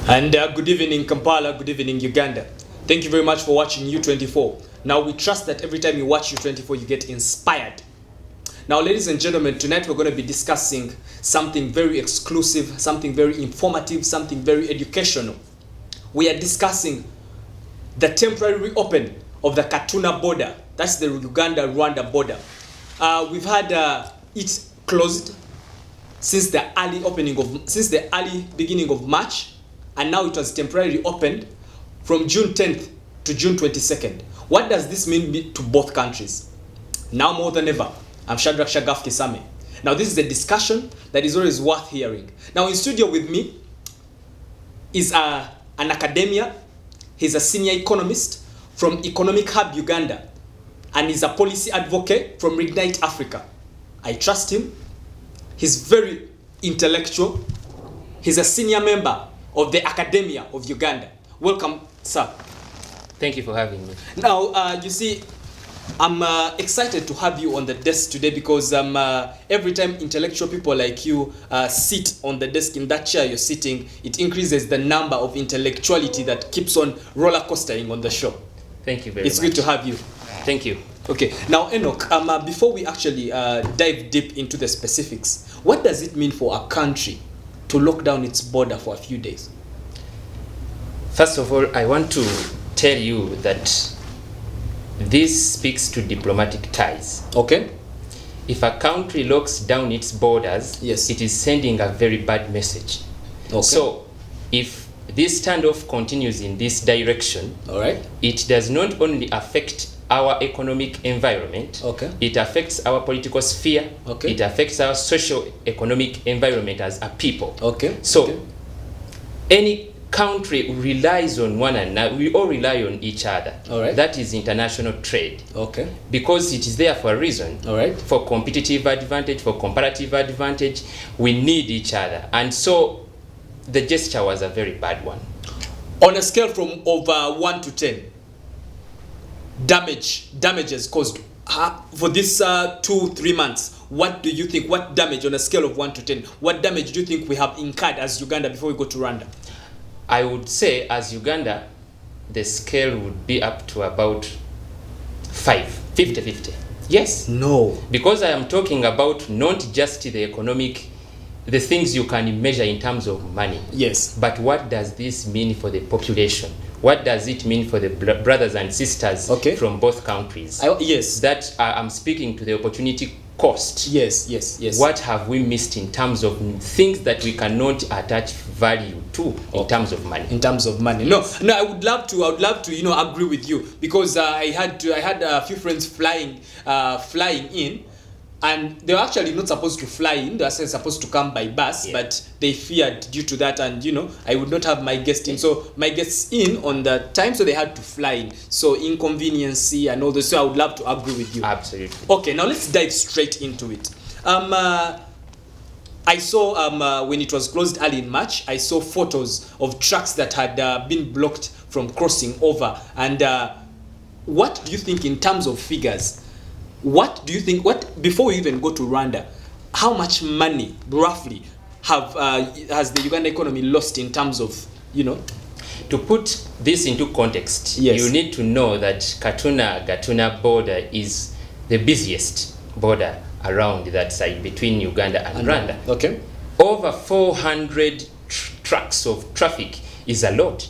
And good evening Kampala, good evening Uganda. Thank you very much for watching U24. Now we trust that every time you watch U24 you get inspired. Now ladies and gentlemen, tonight we're going to be discussing something very exclusive, something very informative, something very educational. We are discussing the temporary reopen of the Katuna border. That's the Uganda-Rwanda border. We've had it closed since the early beginning of March, and now it was temporarily opened from June 10th to June 22nd. What does this mean to both countries? Now more than ever, I'm Shadrach Shagaf Kisame. Now this is a discussion that is always worth hearing. Now in studio with me is an academia. He's a senior economist from Economic Hub Uganda, and he's a policy advocate from Reignite Africa. I trust him. He's very intellectual. He's a senior member of the Academia of Uganda. Welcome, sir. Thank you for having me. Now, you see, I'm excited to have you on the desk today because every time intellectual people like you sit on the desk in that chair you're sitting, it increases the number of intellectuality that keeps on roller coastering on the show. Thank you very much. It's good to have you. Thank you. Okay, now Enoch, before we actually dive deep into the specifics, what does it mean for a country to lock down its border for a few days? First of all, I want to tell you that this speaks to diplomatic ties. Okay. If a country locks down its borders, yes, it is sending a very bad message. Okay. So, if this standoff continues in this direction, all right, it does not only affect our economic environment, okay, it affects our political sphere, okay, it affects our socio-economic environment as a people. Okay. So, okay, any country relies on one another. We all rely on each other. All right. That is international trade. Okay. Because it is there for a reason. All right. For competitive advantage, for comparative advantage, we need each other. And so the gesture was a very bad one. On a scale from over 1 to 10, damages caused for this 2-3 months, what do you think? What damage on a scale of 1 to 10? What damage do you think we have incurred as Uganda before we go to Rwanda? I would say as Uganda, the scale would be up to about 50-50. Yes. No. Because I am talking about not just the economic, the things you can measure in terms of money. Yes. But what does this mean for the population? What does it mean for the brothers and sisters, okay, from both countries? Yes. That I'm speaking to the opportunity cost. Yes, yes, yes. What have we missed in terms of things that we cannot attach value to in terms of money? In terms of money. No, I would love to agree with you, because I had a few friends flying in, and they were actually not supposed to fly in. They were supposed to come by bus, yeah, but they feared due to that, and I would not have my guests in. So my guests in on the time, so they had to fly in. So inconveniency and all this. So I would love to agree with you. Absolutely. Okay, now let's dive straight into it. I saw when it was closed early in March, I saw photos of trucks that had been blocked from crossing over. And what do you think in terms of figures? What do you think, before we even go to Rwanda, how much money roughly has the Uganda economy lost in terms of, To put this into context, yes, you need to know that Gatuna border is the busiest border around that side between Uganda and Rwanda. Okay. Over 400 trucks of traffic is a lot.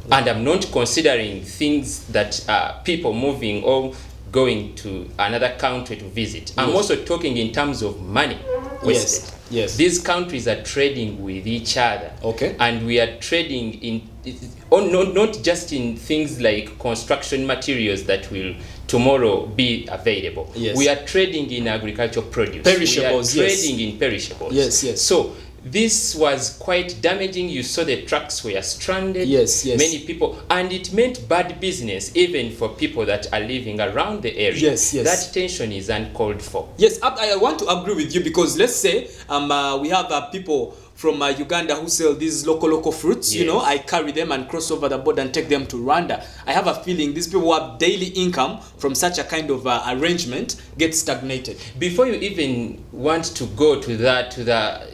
Wow. And I'm not considering things that people moving or going to another country to visit. Yes. I'm also talking in terms of money wasted. Yes. Yes. These countries are trading with each other. Okay. And we are trading not just in things like construction materials that will tomorrow be available. Yes. We are trading in agricultural produce. Perishables, we are trading in perishables. Yes, yes. So this was quite damaging. You saw the trucks were stranded. Yes, yes. Many people, and it meant bad business even for people that are living around the area. Yes, yes. That tension is uncalled for. Yes, I want to agree with you, because let's say we have people from Uganda who sell these local fruits. Yes. I carry them and cross over the border and take them to Rwanda. I have a feeling these people who have daily income from such a kind of arrangement get stagnated. Before you even want to go to the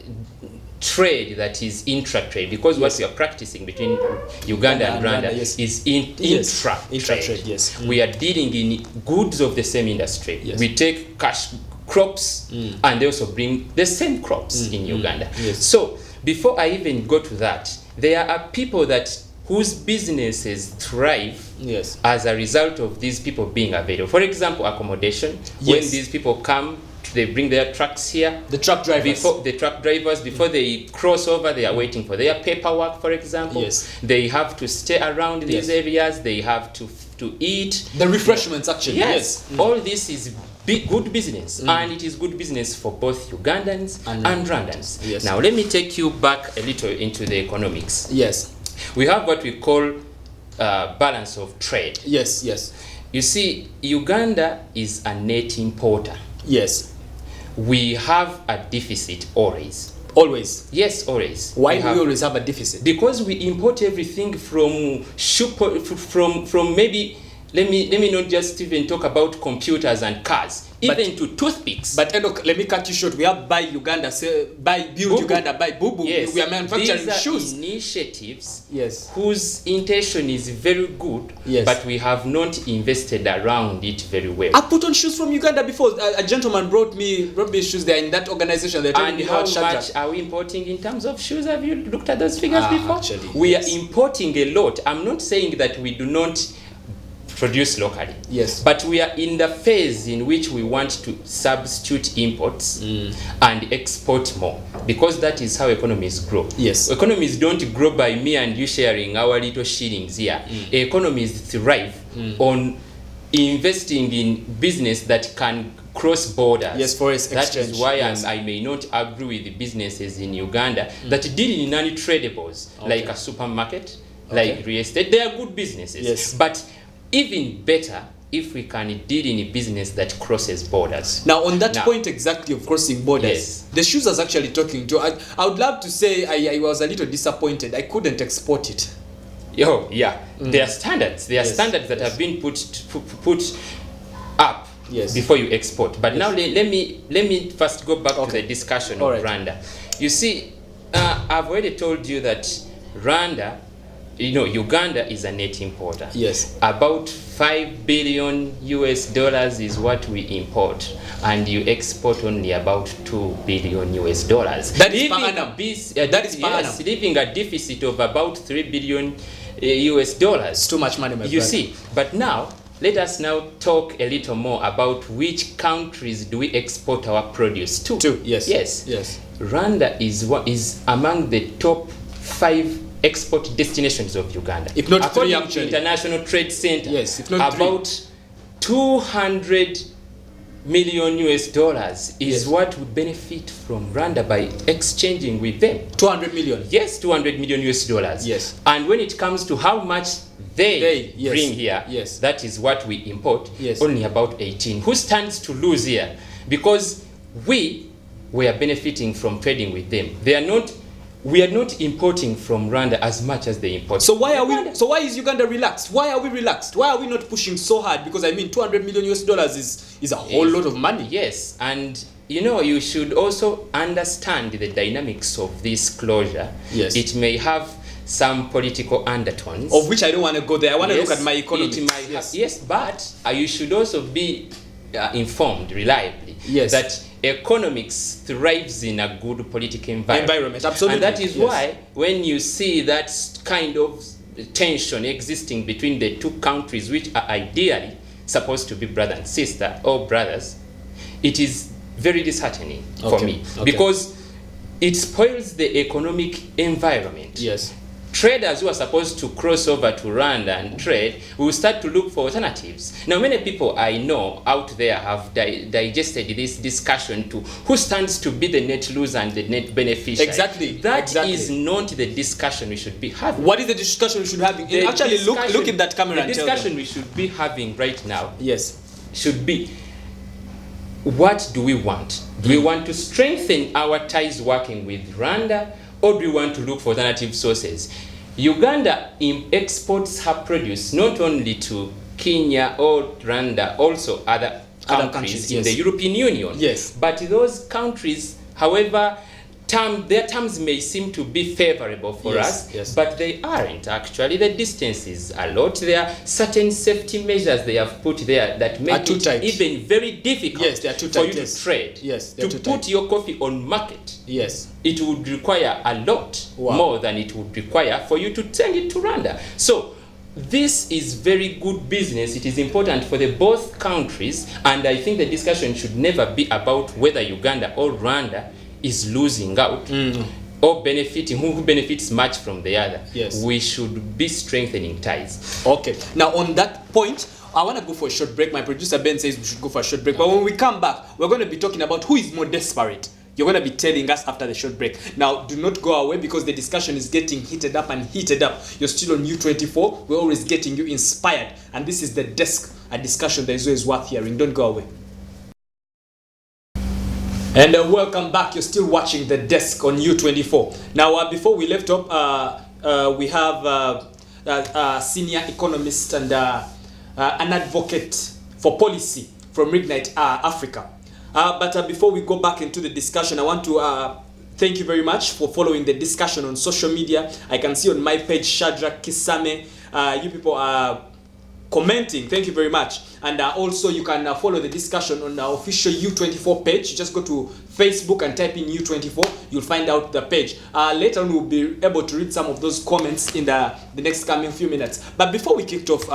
trade that is intra-trade, because what we are practicing between Uganda and Rwanda is intra-trade. Yes. We are dealing in goods of the same industry. Yes. We take cash crops and they also bring the same crops in Uganda. Yes. So before I even go to that, there are people whose businesses thrive as a result of these people being available. For example, accommodation. When these people come, they bring their trucks here. The truck drivers. Before they cross over, they are waiting for their paperwork, for example. Yes. They have to stay around these areas. They have to eat. The refreshments, actually. Yes. All this is good business, and it is good business for both Ugandans and Rwandans. Yes. Now, let me take you back a little into the economics. Yes. We have what we call balance of trade. Yes, yes. You see, Uganda is a net importer. Yes. We have a deficit always. Always? Yes, always. Why do we always have a deficit? Because we import everything from maybe, let me not just even talk about computers and cars, even to toothpicks. But Enoch, let me cut you short. We have Buy Uganda, Build Uganda, Buy Boo Boo. Yes. We are manufacturing shoes. These are initiatives yes. whose intention is very good, yes. but we have not invested around it very well. I put on shoes from Uganda before. A gentleman brought me shoes. They're in that organization. They're telling me how much are we importing in terms of shoes? Have you looked at those figures before? Actually, we are importing a lot. I'm not saying that we do not produce locally. Yes. But we are in the phase in which we want to substitute imports and export more, because that is how economies grow. Yes. Economies don't grow by me and you sharing our little shillings here. Economies thrive on investing in business that can cross borders. Yes, for its exchange. That is why I may not agree with the businesses in Uganda that deal in non-tradables, like a supermarket, like real estate. They are good businesses. Yes. But even better if we can deal in a business that crosses borders. Now, on that point exactly of crossing borders, the shoes I was actually talking to, I would love to say I was a little disappointed. I couldn't export it. Oh, yeah. There are standards. There are standards that have been put up before you export. But now let me first go back to the discussion of Rwanda. You see, I've already told you that Rwanda, Uganda is a net importer. Yes. About $5 billion is what we import, and you export only about $2 billion. That is per annum. That is per annum. Leaving a deficit of about $3 billion. It's too much money, my brother. You see, but now let us now talk a little more about which countries do we export our produce to. Yes. Rwanda is among the top 5 export destinations of Uganda. If not according 3, actually. to International Trade Center. Yes, if not about 3. $200 million is what we benefit from Rwanda by exchanging with them. 200 million. Yes, $200 million. Yes. And when it comes to how much they bring here, yes, that is what we import. Yes. Only about 18. Who stands to lose here? Because we are benefiting from trading with them. We are not importing from Rwanda as much as they import. So why is Uganda relaxed? Why are we relaxed? Why are we not pushing so hard? Because I mean, $200 million is a whole lot of money. Yes, and you should also understand the dynamics of this closure. Yes. It may have some political undertones, of which I don't want to go there. I want to look at my economy. But you should also be informed reliably that economics thrives in a good political environment. Absolutely. And that is why when you see that kind of tension existing between the two countries, which are ideally supposed to be brother and sister or brothers, it is very disheartening for me, because it spoils the economic environment. Yes. Traders who are supposed to cross over to Rwanda and trade will start to look for alternatives. Now, many people I know out there have digested this discussion to who stands to be the net loser and the net beneficiary. Exactly. That is not the discussion we should be having. What is the discussion we should have? Actually, look in that camera and tell them. The discussion we should be having right now should be, what do we want? Do we want to strengthen our ties working with Rwanda, or do we want to look for alternative sources? Uganda exports her produce not only to Kenya or Rwanda, also other countries in the European Union. Yes. But those countries, however their terms may seem to be favorable for us, but they aren't actually. The distance is a lot. There are certain safety measures they have put there that make it even very difficult for you to trade. To put your coffee on market, it would require a lot more than it would require for you to send it to Rwanda. So this is very good business. It is important for the both countries, and I think the discussion should never be about whether Uganda or Rwanda is losing out or benefiting, who benefits much from the other. We should be strengthening ties. Okay. Now on that point, I want to go for a short break. My producer Ben says we should go for a short break. But when we come back, we're going to be talking about who is more desperate. You're going to be telling us after the short break. Now, do not go away because the discussion is getting heated up and heated up. You're still on U24. We're always getting you inspired. And this is the desk, a discussion that is always worth hearing. Don't go away. And welcome back. You're still watching The Desk on U24. Now, before we left off, we have a senior economist and an advocate for policy from Reignite Africa. But before we go back into the discussion, I want to thank you very much for following the discussion on social media. I can see on my page, Shadrach Kisame, you people are commenting. Thank you very much. And also you can follow the discussion on our official U24 page. You just go to Facebook and type in U24. You'll find out the page. Later on we'll be able to read some of those comments in the next coming few minutes. But before we kicked off,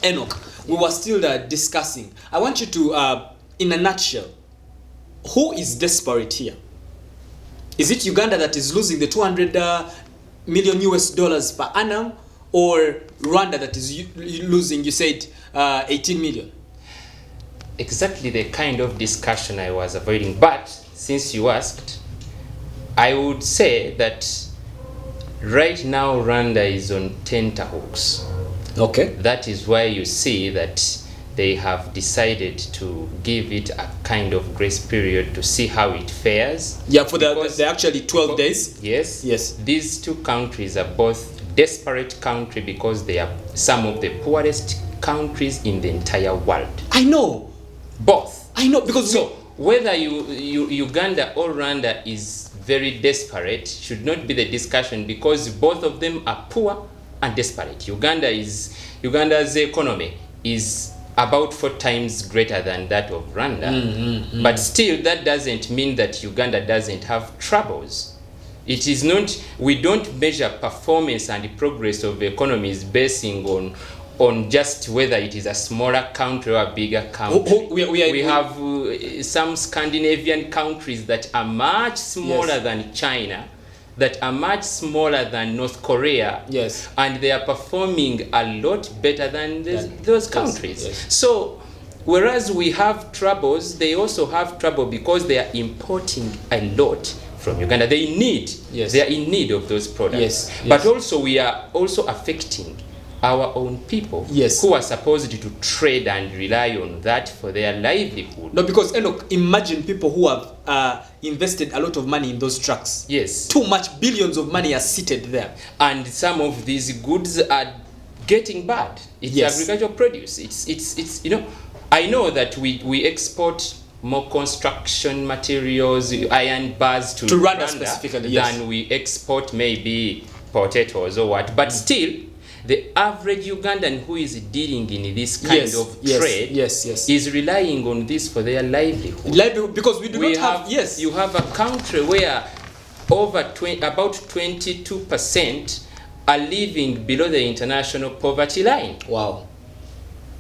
Enoch, we were still discussing. I want you to, in a nutshell, who is desperate here? Is it Uganda that is losing the 200 million US dollars per annum, or Rwanda that is losing, you said, 18 million? Exactly the kind of discussion I was avoiding. But since you asked, I would say that right now Rwanda is on tenterhooks. Okay. That is why you see that they have decided to give it a kind of grace period to see how it fares. Yeah, for the actually 12 days. Yes. These two countries are both desperate country because they are some of the poorest countries in the entire world. I know. Both. I know, because so whether Uganda or Rwanda is very desperate should not be the discussion, because both of them are poor and desperate. Uganda's economy is about 4 times greater than that of Rwanda. But still, that doesn't mean that Uganda doesn't have troubles. It is not, we don't measure performance and progress of economies basing on just whether it is a smaller country or a bigger country. We have some Scandinavian countries that are much smaller than China, that are much smaller than North Korea, and they are performing a lot better than those countries. So, whereas we have troubles, they also have trouble because they are importing a lot from Uganda. They are in need of those products. But also we are also affecting our own people who are supposed to trade and rely on that for their livelihood. No, because imagine people who have invested a lot of money in those trucks. Too much, billions of money are seated there. And some of these goods are getting bad. It's agricultural produce. It's I know that we export more construction materials, iron bars to Rwanda specifically, than we export maybe potatoes or what. But still, the average Ugandan who is dealing in this kind of trade is relying on this for their livelihood. Because we not have. You have a country where about 22% are living below the international poverty line. Wow.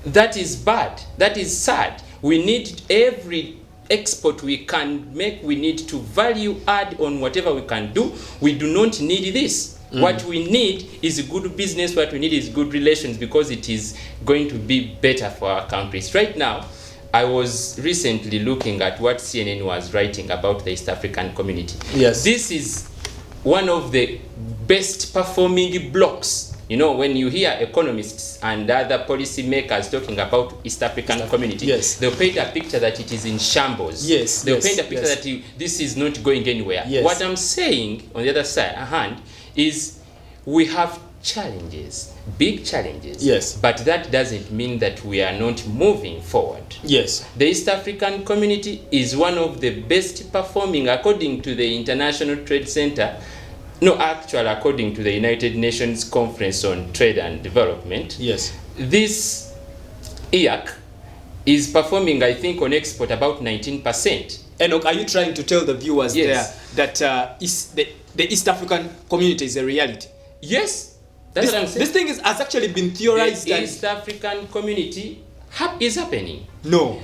That is bad. That is sad. We need every export we can make, we need to value add on whatever we can do. We do not need this. What we need is good business, what we need is good relations, because it is going to be better for our countries. Right now, I was recently looking at what CNN was writing about the East African community. This is one of the best performing blocks. You know, when you hear economists and other policy makers talking about East African community, they'll paint a picture that it is in shambles. They'll paint a picture that this is not going anywhere. What I'm saying on the other side, is we have challenges, big challenges. Yes. But that doesn't mean that we are not moving forward. Yes. The East African community is one of the best performing according to the International Trade Center. No, actually, according to the United Nations Conference on Trade and Development. Yes. This IAC is performing, I think, on export about 19%. Enoch, are you trying to tell the viewers there that the East African community is a reality? Yes. That's what I'm saying. This thing has actually been theorized. The East African community is happening. No.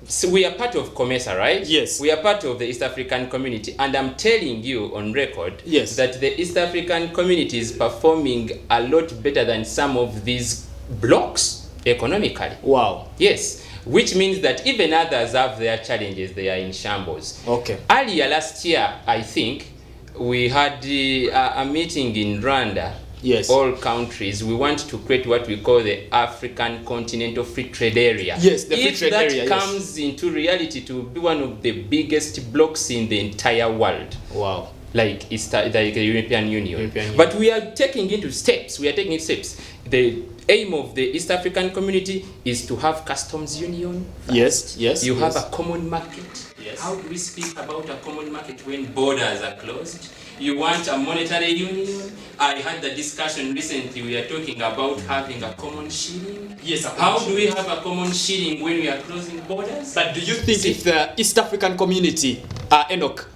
So we are part of COMESA, right? Yes. We are part of the East African community, and I'm telling you on record that the East African community is performing a lot better than some of these blocks economically. Wow. Yes. Which means that even others have their challenges, they are in shambles. Okay. Earlier last year, I think, we had a meeting in Rwanda. Yes. All countries, we want to create what we call the African Continental Free Trade Area. Yes, the free trade area. If that comes into reality to be one of the biggest blocks in the entire world. Wow. Like the European Union. But we are taking into steps. We are taking steps. The aim of the East African community is to have customs union first. Yes, yes. You have a common market. Yes. How do we speak about a common market when borders are closed? You want a monetary union? I had the discussion recently. We are talking about having a common shilling. Yes. How do we have a common shilling when we are closing borders? But do you think if the East African community, Enoch,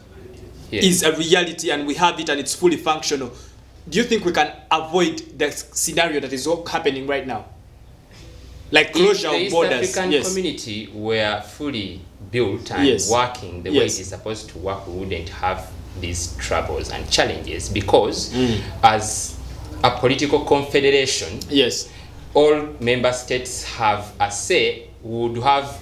is a reality and we have it and it's fully functional, do you think we can avoid the scenario that is happening right now? Like closure of borders. If the East African community were fully built and working the way it is supposed to work, we wouldn't have these troubles and challenges, because as a political confederation, all member states have a say. We would have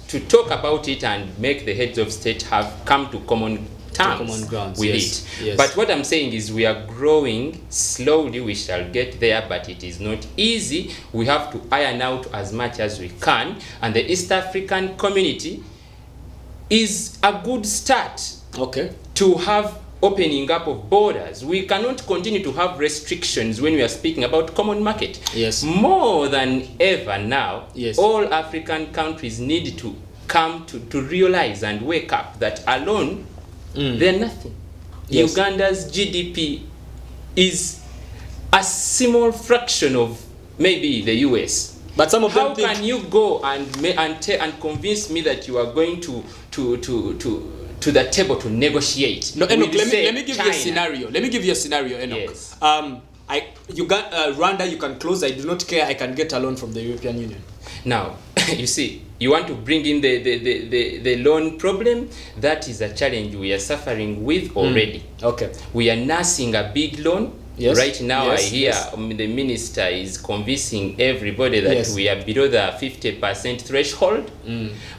to talk about it and make the heads of state have come to common terms with it. Yes. But what I'm saying is we are growing slowly. We shall get there, but it is not easy. We have to iron out as much as we can, and the East African community is a good start to have opening up of borders. We cannot continue to have restrictions when we are speaking about common market. Yes. More than ever now, all African countries need to come to realize and wake up that alone they're nothing. Uganda's GDP is a small fraction of maybe the US. But some of them can you go and convince me that you are going to the table to negotiate? No, Enoch, let me give you a scenario. Let me give you a scenario, Enoch. Yes. Uganda, you can close. I do not care. I can get a loan from the European Union. Now, you see, you want to bring in the loan problem. That is a challenge we are suffering with already. Okay. We are nursing a big loan. Yes. Right now, I hear the minister is convincing everybody that we are below the 50% threshold.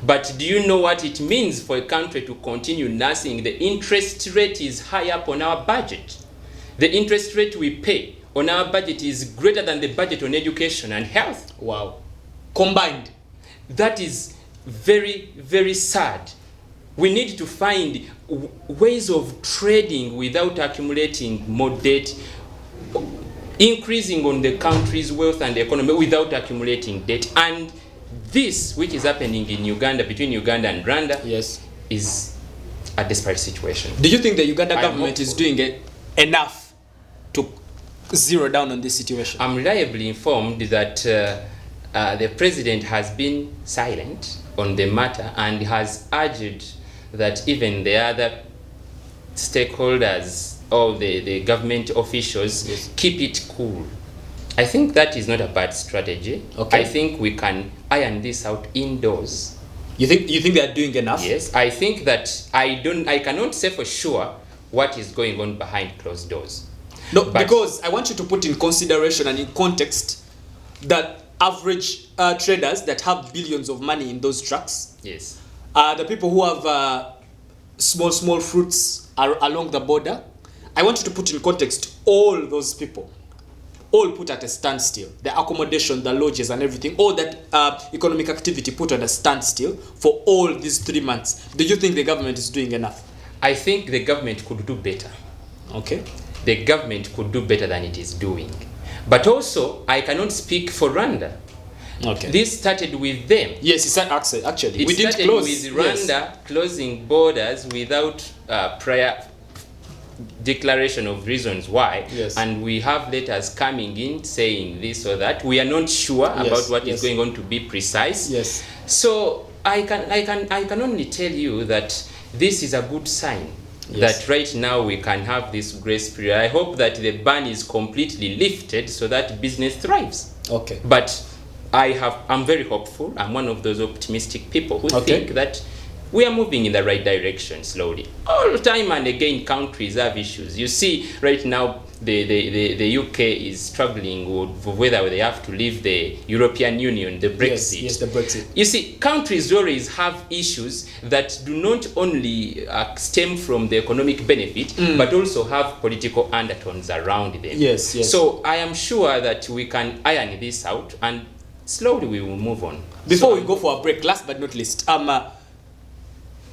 But do you know what it means for a country to continue nursing? The interest rate is high up on our budget. The interest rate we pay on our budget is greater than the budget on education and health. Wow. Combined. That is very, very sad. We need to find ways of trading without accumulating more debt, increasing on the country's wealth and economy without accumulating debt. And this, which is happening in Uganda, between Uganda and Rwanda, is a desperate situation. Do you think the Uganda government is doing enough to zero down on this situation? I'm reliably informed that the president has been silent on the matter and has urged that even the other stakeholders, all the government officials, keep it cool. I think that is not a bad strategy. I think we can iron this out indoors. You think they are doing enough? Yes, I think that I cannot say for sure what is going on behind closed doors. No, because I want you to put in consideration and in context that average traders that have billions of money in those trucks, the people who have small fruits along the border. I want you to put in context all those people, all put at a standstill. The accommodation, the lodges and everything, all that economic activity put at a standstill for all these 3 months. Do you think the government is doing enough? I think the government could do better. Okay. the government could do better than it is doing. But also, I cannot speak for Rwanda. Okay. This started with them. Yes, it's actually. We didn't close with Rwanda closing borders without prior declaration of reasons why. Yes. And we have letters coming in saying this or that. We are not sure about what is going on, to be precise. Yes. So I can only tell you that this is a good sign. Yes. That right now we can have this grace period. I hope that the ban is completely lifted so that business thrives. Okay. But I'm very hopeful. I'm one of those optimistic people who think that we are moving in the right direction slowly. All the time and again, countries have issues. You see, right now, the UK is struggling with whether they have to leave the European Union, the Brexit. Yes, the Brexit. You see, countries always have issues that do not only stem from the economic benefit, but also have political undertones around them. Yes, yes. So I am sure that we can iron this out, and slowly we will move on. Before we go for a break, last but not least,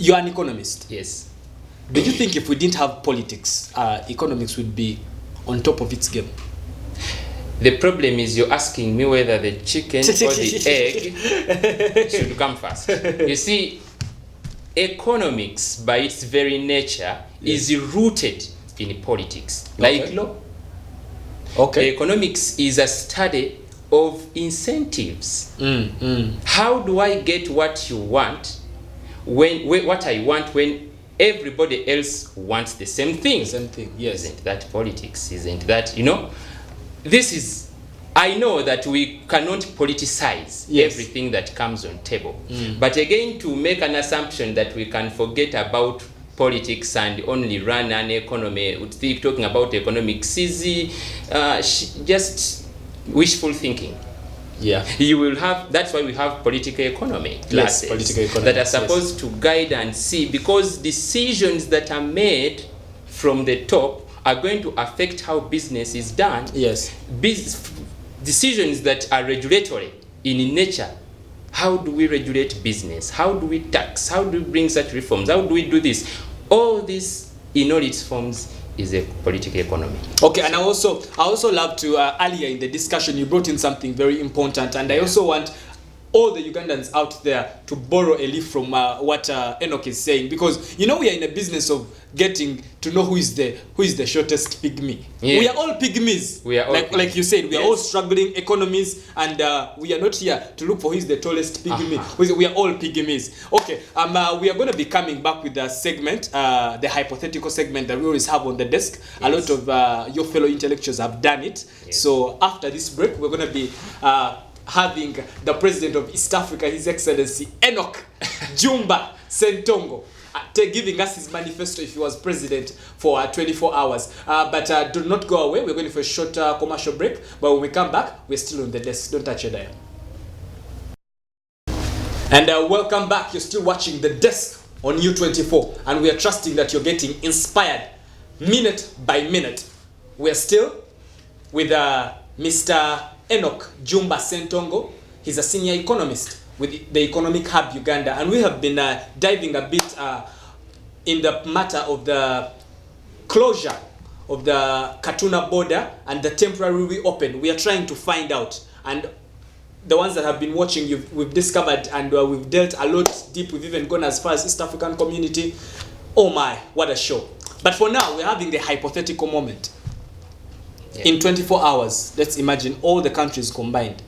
you're an economist. Yes. Do you think if we didn't have politics, economics would be on top of its game? The problem is you're asking me whether the chicken or the egg should come first. You see, economics by its very nature is rooted in politics. Like law. Okay. Economics is a study of incentives. How do I get what you want what I want when everybody else wants the same thing? Same thing, yes. Isn't that politics? Isn't that, this is, I know that we cannot politicize everything that comes on table. But again, to make an assumption that we can forget about politics and only run an economy, talking about economics is just wishful thinking. Yeah. You will have, that's why we have political economy classes that are supposed to guide and see, because decisions that are made from the top are going to affect how business is done. Yes. Decisions that are regulatory in nature. How do we regulate business? How do we tax? How do we bring such reforms? How do we do this? All this in all its forms is a political economy. Okay, and I also love to earlier in the discussion you brought in something very important, and I also want all the Ugandans out there to borrow a leaf from what Enoch is saying, because we are in a business of getting to know who is the shortest pygmy. We are all pygmies. We are all like you said, we are all struggling economies, and we are not here to look for who is the tallest pygmy. We are all pygmies. Okay, we are going to be coming back with the segment, the hypothetical segment that we always have on the desk. A lot of your fellow intellectuals have done it. So after this break, we're going to be having the president of East Africa, His Excellency Enoch Jumba Sentongo, giving us his manifesto if he was president for 24 hours. But do not go away. We're going for a short commercial break. But when we come back, we're still on the desk. Don't touch your dial. And welcome back. You're still watching the desk on U24. And we are trusting that you're getting inspired minute by minute. We're still with Mr. Enoch Jumba Sentongo. He's a senior economist with the Economic Hub Uganda, and we have been diving a bit in the matter of the closure of the Katuna border and the temporary reopen. We are trying to find out, and the ones that have been watching, we've discovered, and we've dealt a lot deep. We've even gone as far as East African community. Oh my, what a show. But for now, we're having the hypothetical moment. In 24 hours, let's imagine all the countries combined.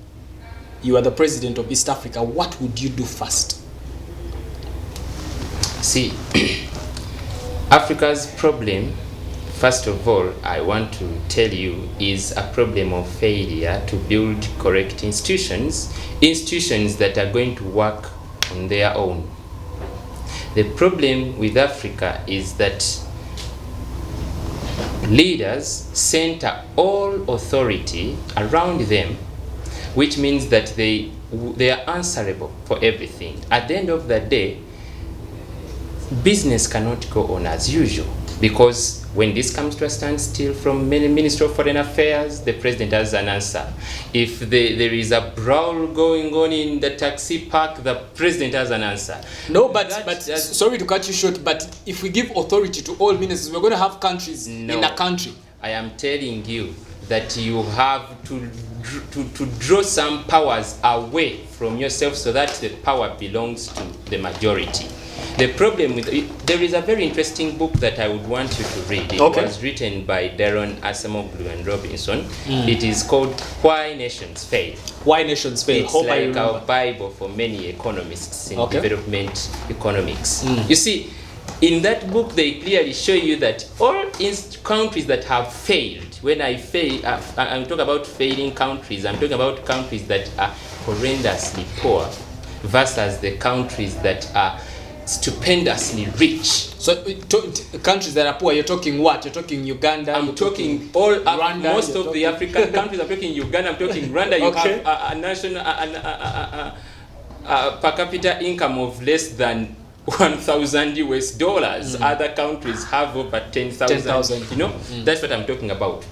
You are the president of East Africa. What would you do first? See, Africa's problem, first of all, I want to tell you, is a problem of failure to build correct institutions that are going to work on their own. The problem with Africa is that leaders center all authority around them, which means that they are answerable for everything. At the end of the day, business cannot go on as usual, because when this comes to a standstill from Ministry of Foreign Affairs, the president has an answer. If there is a brawl going on in the taxi park, the president has an answer. No, but sorry to cut you short, but if we give authority to all ministers, we're going to have countries in a country. I am telling you that you have to draw some powers away from yourself so that the power belongs to the majority. The problem with it, there is a very interesting book that I would want you to read. It was written by Darren Acemoglu and Robinson. It is called Why Nations Fail. Why Nations Fail. It's like our Bible for many economists in development economics. You see, in that book, they clearly show you that all countries that have failed, when I'm talking about failing countries, I'm talking about countries that are horrendously poor versus the countries that are stupendously rich. So countries that are poor, you're talking what? You're talking Uganda? I'm talking all Rwanda, most of the African countries. I'm talking Uganda, I'm talking Rwanda. You have a national per capita income of less than 1,000 US dollars. Other countries have over 10,000. You know, that's what I'm talking about.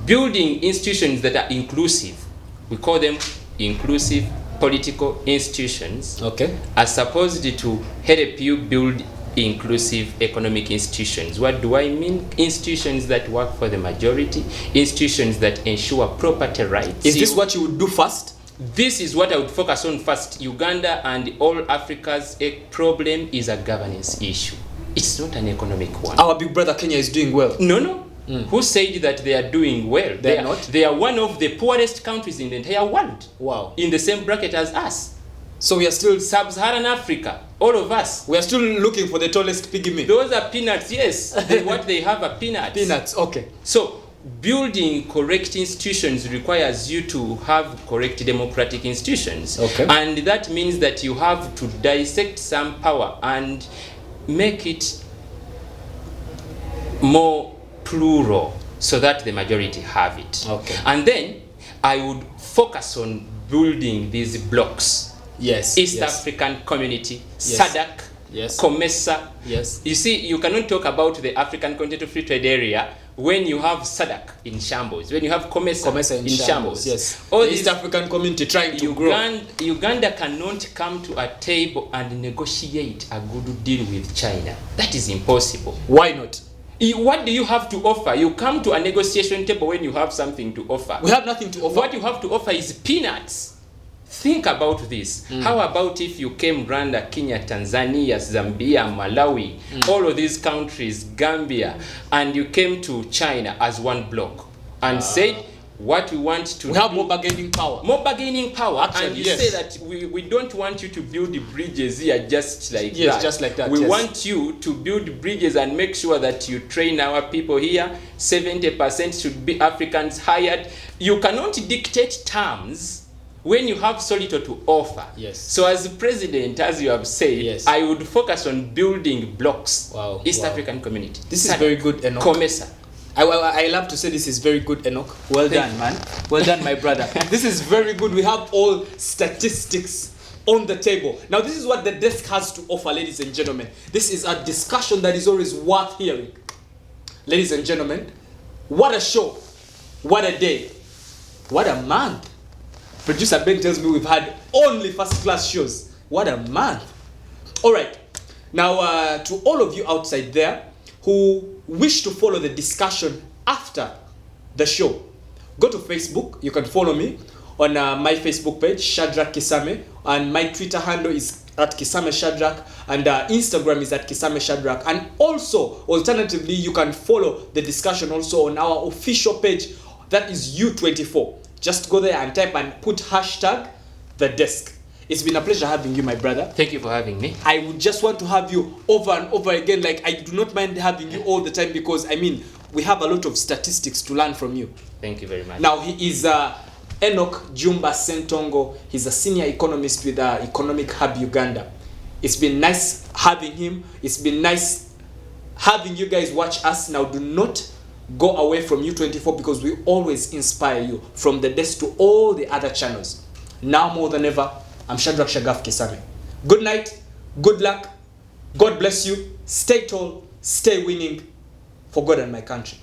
Building institutions that are inclusive, we call them inclusive political institutions, are supposed to help you build inclusive economic institutions. What do I mean? Institutions that work for the majority, institutions that ensure property rights. Is this what you would do first? This is what I would focus on first. Uganda and all Africa's problem is a governance issue. It's not an economic one. Our big brother Kenya is doing well. No. Who said that they are doing well? They are not. They are one of the poorest countries in the entire world. Wow. In the same bracket as us. So we are still Sub-Saharan Africa. All of us. We are still looking for the tallest pygmy. Those are peanuts, yes. What they have are peanuts. Peanuts, okay. So building correct institutions requires you to have correct democratic institutions. And that means that you have to dissect some power and make it more plural so that the majority have it. And then I would focus on building these blocks. East African Community, SADC, COMESA. You see, you cannot talk about the African Continental Free Trade Area when you have SADC in shambles, when you have COMESA in shambles. All the East African community trying to grow. Uganda cannot come to a table and negotiate a good deal with China. That is impossible. Why not? What do you have to offer? You come to a negotiation table when you have something to offer. We have nothing to offer. What you have to offer is peanuts. Think about this. How about if you came Rwanda, Kenya, Tanzania, Zambia, Malawi, all of these countries, Gambia, and you came to China as one block and said, what we want to have more bargaining power. More bargaining power. Actually, and you say that we don't want you to build the bridges here just like that. Just like that. We want you to build bridges and make sure that you train our people here. 70% should be Africans hired. You cannot dictate terms when you have so little to offer. So as president, as you have said, I would focus on building blocks. East African Community. This is very good, Enoch. COMESA. I love to say this is very good, Enoch. Well done, man. Well done, my brother. This is very good. We have all statistics on the table. Now, this is what the desk has to offer, ladies and gentlemen. This is a discussion that is always worth hearing. Ladies and gentlemen, what a show. What a day. What a month. Producer Ben tells me we've had only first-class shows. What a month. All right. Now, to all of you outside there who wish to follow the discussion after the show, go to Facebook. You can follow me on my Facebook page, Shadrach Kisame, and my Twitter handle is at Kisame Shadrach, and Instagram is at Kisame Shadrach. And also, alternatively, you can follow the discussion also on our official page, that is U24. Just go there and type and put hashtag the desk. It's been a pleasure having you, my brother. Thank you for having me. I would just want to have you over and over again. Like, I do not mind having you all the time because, I mean, we have a lot of statistics to learn from you. Thank you very much. Now, he is Enoch Jumba Sentongo. He's a senior economist with Economic Hub Uganda. It's been nice having him. It's been nice having you guys watch us. Now, do not go away from U24 because we always inspire you from the desk to all the other channels. Now more than ever, I'm Shadrach Shagaf Kisame. Good night, good luck, God bless you, stay tall, stay winning for God and my country.